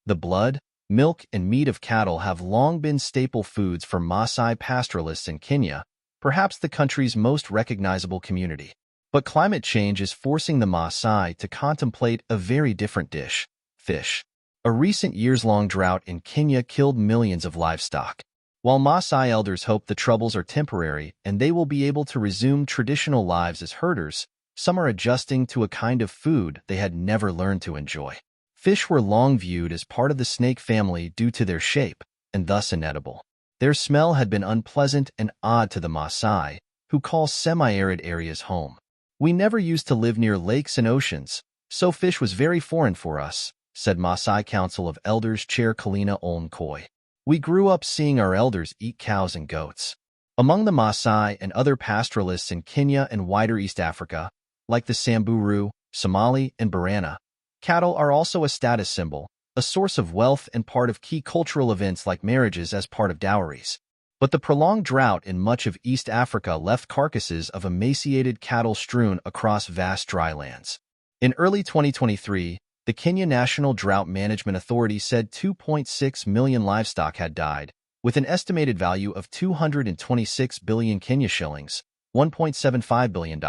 The blood, milk, and meat of cattle have long been staple foods for Maasai pastoralists in Kenya, perhaps the country's most recognizable community. But climate change is forcing the Maasai to contemplate a very different dish: fish. A recent years-long drought in Kenya killed millions of livestock. While Maasai elders hope the troubles are temporary and they will be able to resume traditional lives as herders, some are adjusting to a kind of food they had never learned to enjoy. Fish were long viewed as part of the snake family due to their shape, and thus inedible. Their smell had been unpleasant and odd to the Maasai, who call semi-arid areas home. "We never used to live near lakes and oceans, so fish was very foreign for us," said Maasai Council of Elders Chair Kalina Olnkoi. "We grew up seeing our elders eat cows and goats." Among the Maasai and other pastoralists in Kenya and wider East Africa, like the Samburu, Somali, and Borana, cattle are also a status symbol, a source of wealth and part of key cultural events like marriages as part of dowries. But the prolonged drought in much of East Africa left carcasses of emaciated cattle strewn across vast dry lands. In early 2023, the Kenya National Drought Management Authority said 2.6 million livestock had died, with an estimated value of 226 billion Kenya shillings, $1.75 billion.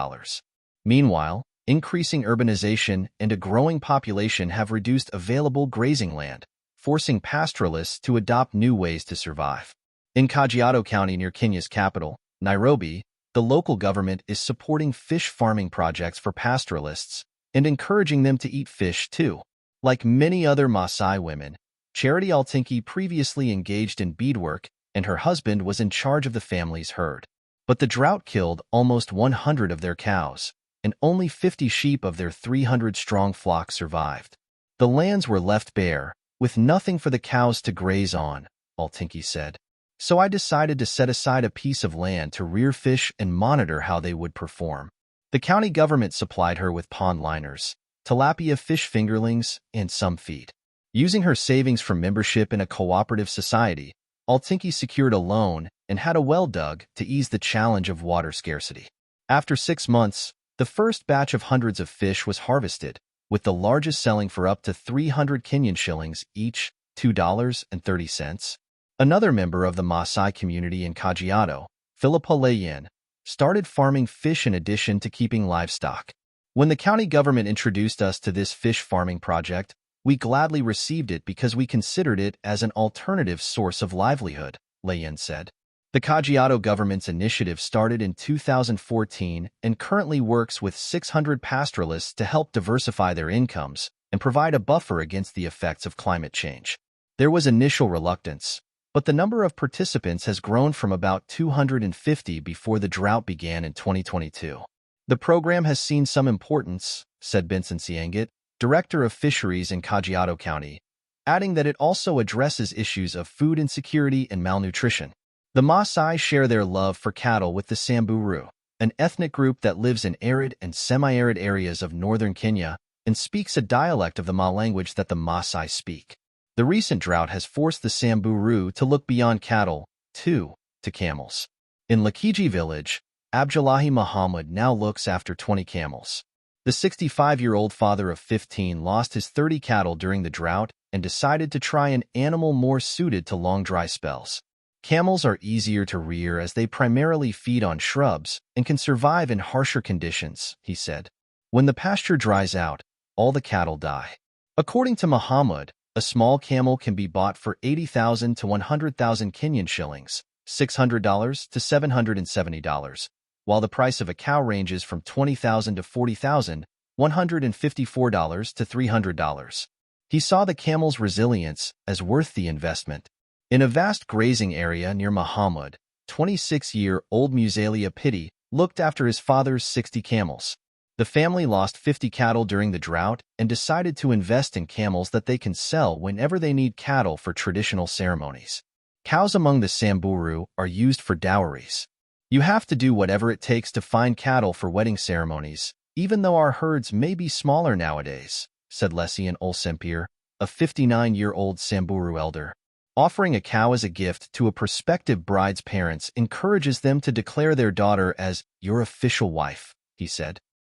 Meanwhile, increasing urbanization and a growing population have reduced available grazing land, forcing pastoralists to adopt new ways to survive. In Kajiado County near Kenya's capital, Nairobi, the local government is supporting fish farming projects for pastoralists and encouraging them to eat fish too. Like many other Maasai women, Charity Altinki previously engaged in beadwork, and her husband was in charge of the family's herd. But the drought killed almost 100 of their cows, and only 50 sheep of their 300-strong flock survived. "The lands were left bare, with nothing for the cows to graze on," Altinki said. "So I decided to set aside a piece of land to rear fish and monitor how they would perform." The county government supplied her with pond liners, tilapia fish fingerlings, and some feed. Using her savings from membership in a cooperative society, Altinki secured a loan and had a well dug to ease the challenge of water scarcity. After 6 months, the first batch of hundreds of fish was harvested, with the largest selling for up to 300 Kenyan shillings each, $2.30. Another member of the Maasai community in Kajiado, Philippa Layen, started farming fish in addition to keeping livestock. "When the county government introduced us to this fish farming project, we gladly received it because we considered it as an alternative source of livelihood," Layen said. The Kajiado government's initiative started in 2014 and currently works with 600 pastoralists to help diversify their incomes and provide a buffer against the effects of climate change. There was initial reluctance, but the number of participants has grown from about 250 before the drought began in 2022. "The program has seen some importance," said Benson Siangat, director of fisheries in Kajiado County, adding that it also addresses issues of food insecurity and malnutrition. The Maasai share their love for cattle with the Samburu, an ethnic group that lives in arid and semi-arid areas of northern Kenya and speaks a dialect of the Ma language that the Maasai speak. The recent drought has forced the Samburu to look beyond cattle, too, to camels. In Lakiji village, Abdullahi Muhammad now looks after 20 camels. The 65-year-old father of 15 lost his 30 cattle during the drought and decided to try an animal more suited to long dry spells. Camels are easier to rear as they primarily feed on shrubs and can survive in harsher conditions, he said. "When the pasture dries out, all the cattle die." According to Muhammad, a small camel can be bought for 80,000 to 100,000 Kenyan shillings, $600 to $770, while the price of a cow ranges from 20,000 to 40,000, $154 to $300. He saw the camel's resilience as worth the investment. In a vast grazing area near Muhammad, 26-year-old Musalia Pitti looked after his father's 60 camels. The family lost 50 cattle during the drought and decided to invest in camels that they can sell whenever they need cattle for traditional ceremonies. Cows among the Samburu are used for dowries. "You have to do whatever it takes to find cattle for wedding ceremonies, even though our herds may be smaller nowadays," said Lessian Olsempir, a 59-year-old Samburu elder. Offering a cow as a gift to a prospective bride's parents encourages them to declare their daughter as your official wife, he said.